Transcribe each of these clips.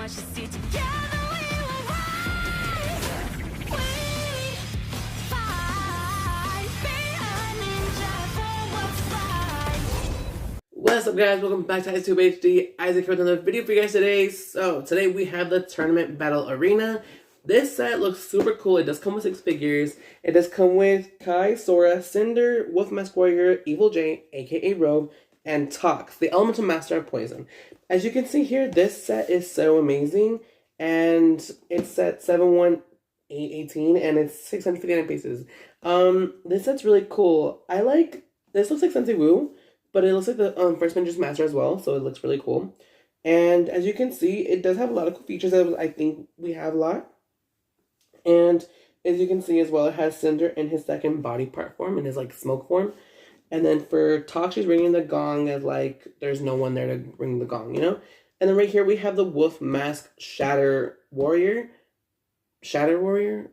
much to see. Together we will rise. We fight. Be a ninja for what's right. What's up, guys? Welcome back to YouTube HD. Isaac here with another video for you guys today. So today we have the Tournament Battle Arena. This set looks super cool. It does come with 6 figures. It does come with Kai, Sora, Cinder, Wolf Mask Warrior, Evil Jay, aka Rogue, and Tox, the Elemental Master of Poison. As you can see here, this set is so amazing, and it's at 71818, and it's 659 pieces. This set's really cool. I like this. Looks like Sensei Wu, but it looks like the First Ninja's Master as well, so it looks really cool. And as you can see, it does have a lot of cool features that I think we have a lot. And as you can see as well, it has Cinder in his second body part form, in his like smoke form. And then for Talk, she's ringing the gong as like there's no one there to ring the gong, you know? And then right here we have the Wolf Mask Shatter Warrior. Shatter Warrior?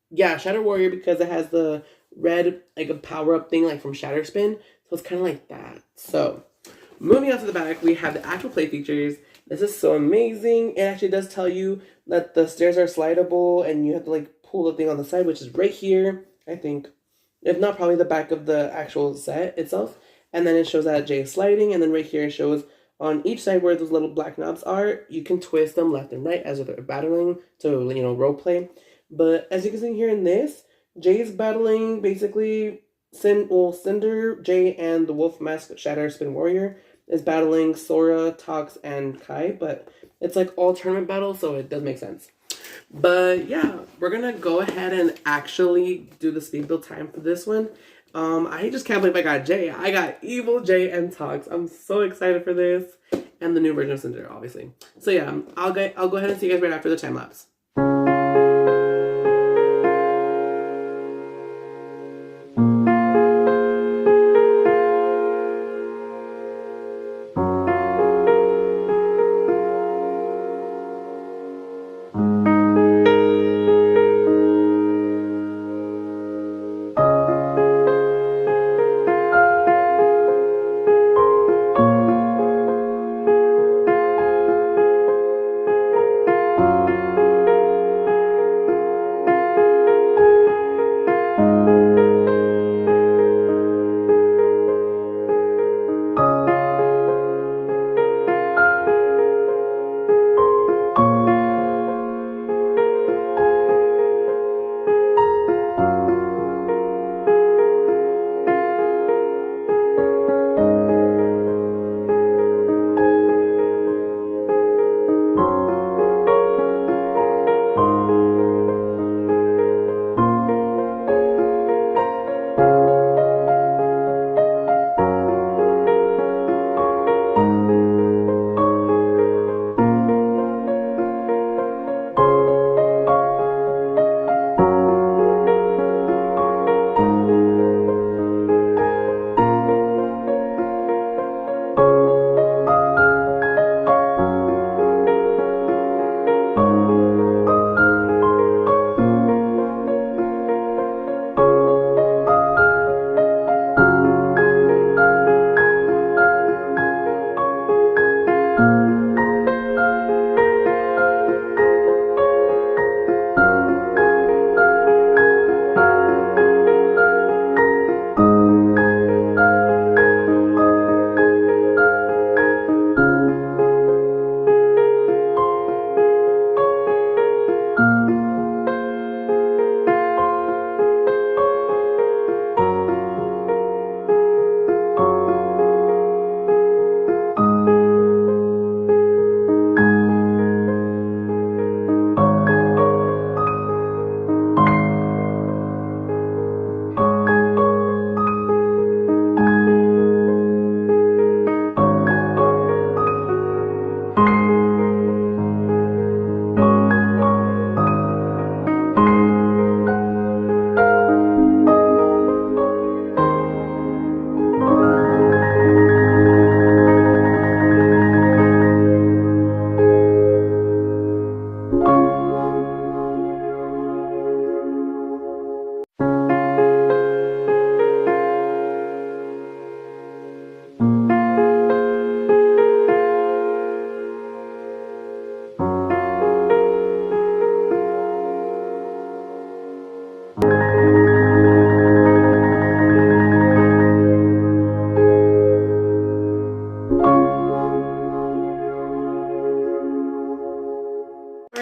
Yeah, Shatter Warrior, because it has the red, like a power-up thing like from Shatter Spin. So it's kind of like that. So, moving on to the back, we have the actual play features. This is so amazing. It actually does tell you that the stairs are slidable and you have to like pull the thing on the side, which is right here, I think. If not, probably the back of the actual set itself. And then it shows that Jay is sliding, and then right here it shows on each side where those little black knobs are, you can twist them left and right as if they're battling to, you know, role play. But as you can see here in this, Jay is battling basically Cinder, Jay, and the Wolf Mask Shatter Spin Warrior is battling Sora, Tox, and Kai, but it's like all tournament battles, so it does make sense. But yeah, we're gonna go ahead and actually do the speed build time for this one. I just can't believe I got Jay. I got Evil Jay and Tox. I'm so excited for this, and the new version of Cinder, obviously. So yeah, I'll go ahead and see you guys right after the time lapse.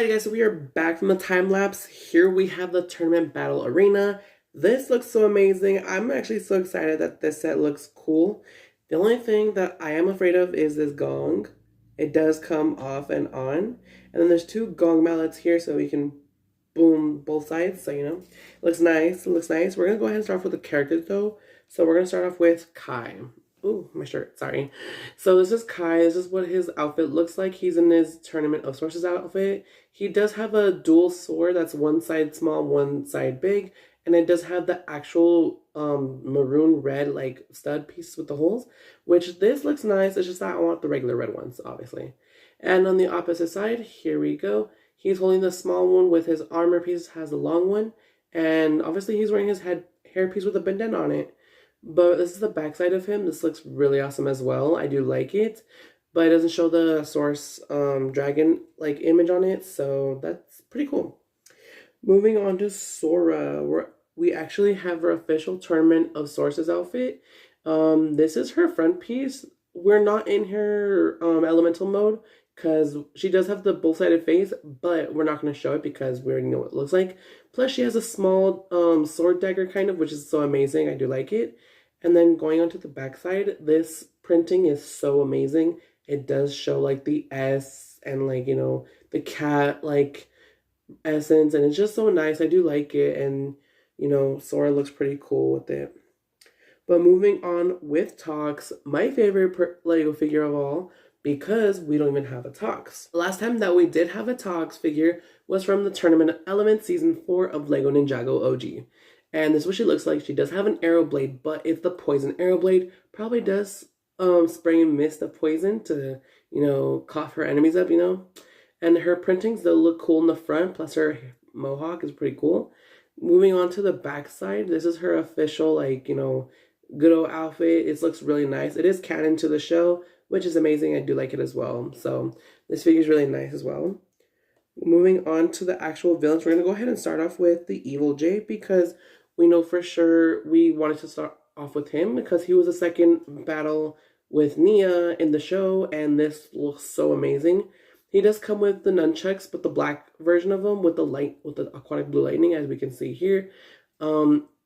Alright guys, so we are back from the time lapse. Here we have the tournament battle arena. This looks so amazing. I'm actually so excited that this set looks cool. The only thing that I am afraid of is this gong. It does come off and on. And then there's two gong mallets here so we can boom both sides. So, you know, it looks nice. It looks nice. We're going to go ahead and start off with the characters though. So we're going to start off with Kai. Ooh, my shirt, sorry. So this is Kai. This is what his outfit looks like. He's in his Tournament of Sources outfit. He does have a dual sword that's one side small, one side big. And it does have the actual maroon red like stud piece with the holes. Which this looks nice. It's just that I want the regular red ones, obviously. And on the opposite side, here we go. He's holding the small one with his armor piece, has the long one. And obviously he's wearing his hair piece with a bandana on it. But this is the backside of him. This looks really awesome as well. I do like it. But it doesn't show the source dragon like image on it. So that's pretty cool. Moving on to Sora. We actually have her official Tournament of Sources outfit. This is her front piece. We're not in her elemental mode because she does have the bull-sided face, but we're not going to show it because we already know what it looks like. Plus, she has a small sword dagger kind of, which is so amazing. I do like it. And then going on to the backside, this printing is so amazing. It does show like the S and like, you know, the cat like essence, and it's just so nice. I do like it, and you know, Sora looks pretty cool with it. But moving on with Tox, my favorite Lego figure of all, because we don't even have a Tox. The last time that we did have a Tox figure was from the Tournament of Elements Season 4 of Lego Ninjago OG. And this is what she looks like. She does have an arrow blade, but it's the poison arrow blade. Probably does spray mist of poison to, you know, cough her enemies up, you know. And her printings, they'll look cool in the front, plus her mohawk is pretty cool. Moving on to the back side, this is her official, like, you know, good old outfit. It looks really nice. It is canon to the show, which is amazing. I do like it as well. So this figure is really nice as well. Moving on to the actual villains, we're going to go ahead and start off with the Evil Jay because we know for sure we wanted to start off with him because he was the second battle with Nia in the show, and this looks so amazing. He does come with the nunchucks, but the black version of them with the aquatic blue lightning, as we can see here.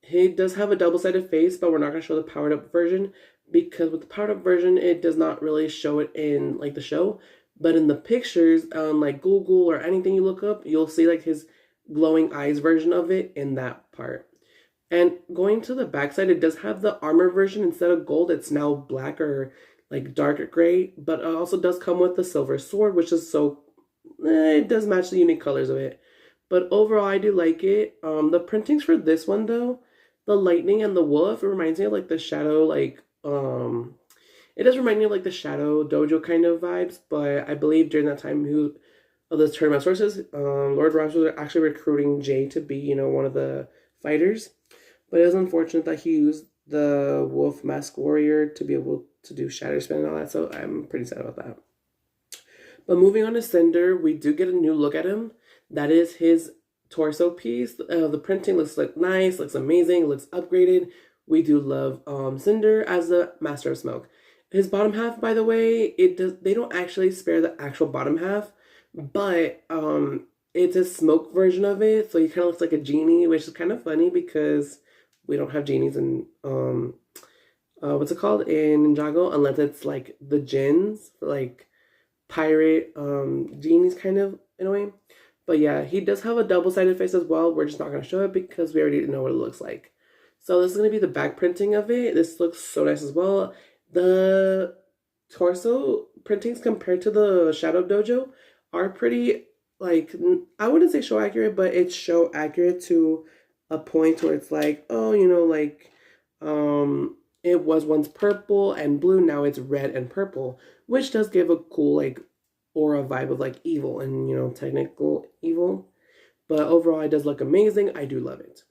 He does have a double-sided face, but we're not going to show the powered-up version because with the powered-up version, it does not really show it in like the show. But in the pictures, on like Google or anything you look up, you'll see like his glowing eyes version of it in that part. And going to the backside, it does have the armor version. Instead of gold, it's now black or like darker gray. But it also does come with the silver sword, which is so... it does match the unique colors of it. But overall, I do like it. The printings for this one, though, the lightning and the wolf, it reminds me of like the shadow, like... it does remind me of like the Shadow Dojo kind of vibes. But I believe during that time, of the Tournament Sources, Lord Ross was actually recruiting Jay to be, you know, one of the fighters. But it was unfortunate that he used the Wolf Mask Warrior to be able to do Shatter Spin and all that, so I'm pretty sad about that. But moving on to Cinder, we do get a new look at him. That is his torso piece. The printing looks like nice, looks amazing, looks upgraded. We do love Cinder as the Master of Smoke. His bottom half, by the way, they don't actually spare the actual bottom half, but it's a smoke version of it, so he kind of looks like a genie, which is kind of funny because we don't have genies in, what's it called, in Ninjago, unless it's, like, the djinns, like, pirate, genies, kind of, in a way. But, yeah, he does have a double-sided face as well. We're just not going to show it because we already know what it looks like. So, this is going to be the back printing of it. This looks so nice as well. The torso printings compared to the Shadow Dojo are pretty, like, I wouldn't say show accurate, but it's show accurate to a point where it's like, oh, you know, like, it was once purple and blue, now it's red and purple, which does give a cool, like, aura vibe of, like, evil and, you know, technical evil. But overall, it does look amazing. I do love it.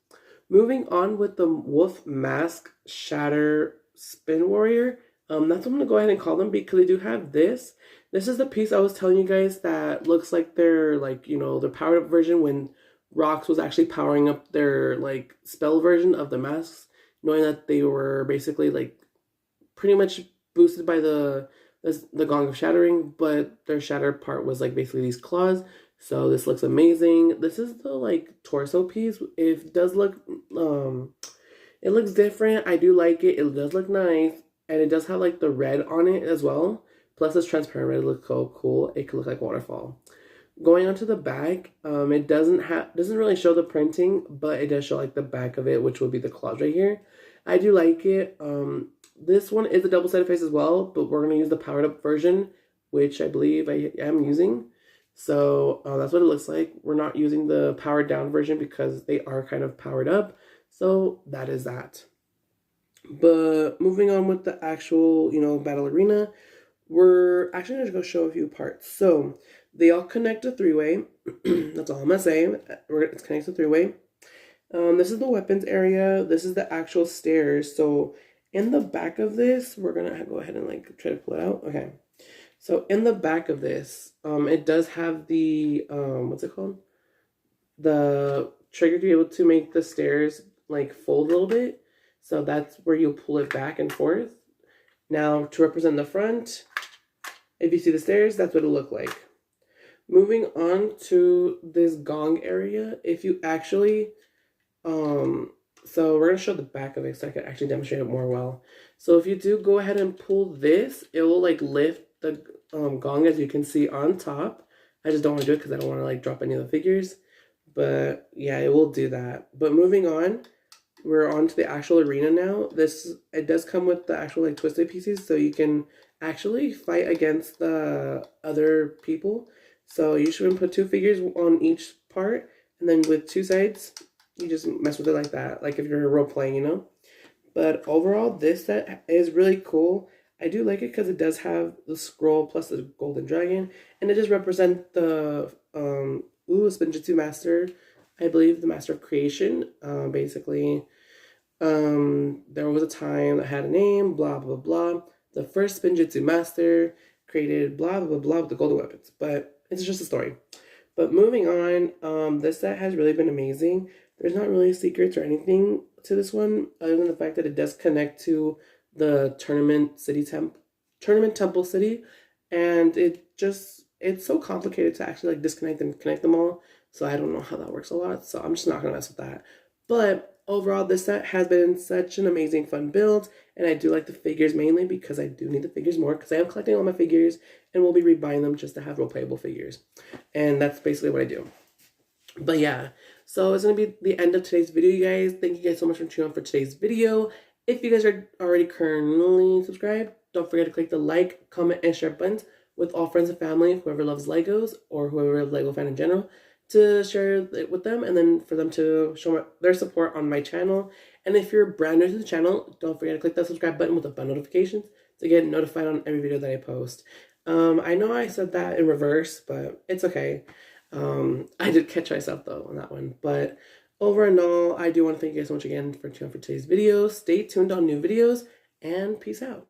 Moving on with the Wolf Mask Shatter Spin Warrior. That's what I'm going to go ahead and call them because they do have this. This is the piece I was telling you guys that looks like their, like, you know, their powered up version when Rox was actually powering up their, like, spell version of the masks, knowing that they were basically, like, pretty much boosted by the Gong of Shattering, but their shatter part was, like, basically these claws. So this looks amazing. This is the like torso piece. It does look it looks different. I do like it. It does look nice. And it does have like the red on it as well. Plus it's transparent red. It looks so cool. It could look like waterfall. Going onto the back, it doesn't really show the printing, but it does show like the back of it, which will be the claws right here. I do like it. This one is a double-sided face as well, but we're gonna use the powered up version, which I believe I am using. So that's what it looks like. We're not using the powered down version because they are kind of powered up. So that is that. But moving on with the actual, battle arena, we're actually going to go show a few parts. So they all connect to three-way. That's all I'm going to say. It's connected to three-way. This is the weapons area. This is the actual stairs. So in the back of this, we're going to go ahead and like try to pull it out. Okay. So in the back of this, it does have the, what's it called? The trigger to be able to make the stairs like fold a little bit. So that's where you pull it back and forth. Now to represent the front, if you see the stairs, that's what it'll look like. Moving on to this gong area, if you actually, so we're going to show the back of it so I can actually demonstrate it more well. So if you do go ahead and pull this, it will like lift the gong, as you can see on top. I just don't want to do it because I don't want to like drop any of the figures. But yeah, it will do that. But moving on, we're on to the actual arena now. It does come with the actual like twisted pieces, so you can actually fight against the other people. So you should put 2 figures on each part, and then with 2 sides, you just mess with it like that, like if you're role playing, But overall, this set is really cool. I do like it because it does have the scroll plus the golden dragon, and it does represent the Spinjitzu Master, I believe the Master of Creation. Basically, there was a time that had a name, blah blah blah. The first Spinjitzu Master created blah blah blah with the golden weapons, but it's just a story. But moving on, this set has really been amazing. There's not really secrets or anything to this one, other than the fact that it does connect to the tournament temple city, and it's so complicated to actually like disconnect and connect them all. So I don't know how that works a lot. So I'm just not gonna mess with that. But overall, this set has been such an amazing, fun build, and I do like the figures mainly because I do need the figures more because I am collecting all my figures and we'll be rebuying them just to have role playable figures, and that's basically what I do. But yeah, so it's going to be the end of today's video, you guys. Thank you guys so much for tuning in for today's video. If you guys are already currently subscribed, don't forget to click the like, comment, and share buttons with all friends and family, whoever loves Legos or whoever is a Lego fan in general, to share it with them and then for them to show their support on my channel. And if you're brand new to the channel, don't forget to click that subscribe button with the bell notifications to get notified on every video that I post. I know I said that in reverse, but it's okay. I did catch myself though on that one. But over and all, I do want to thank you guys so much again for tuning in for today's video. Stay tuned on new videos and peace out.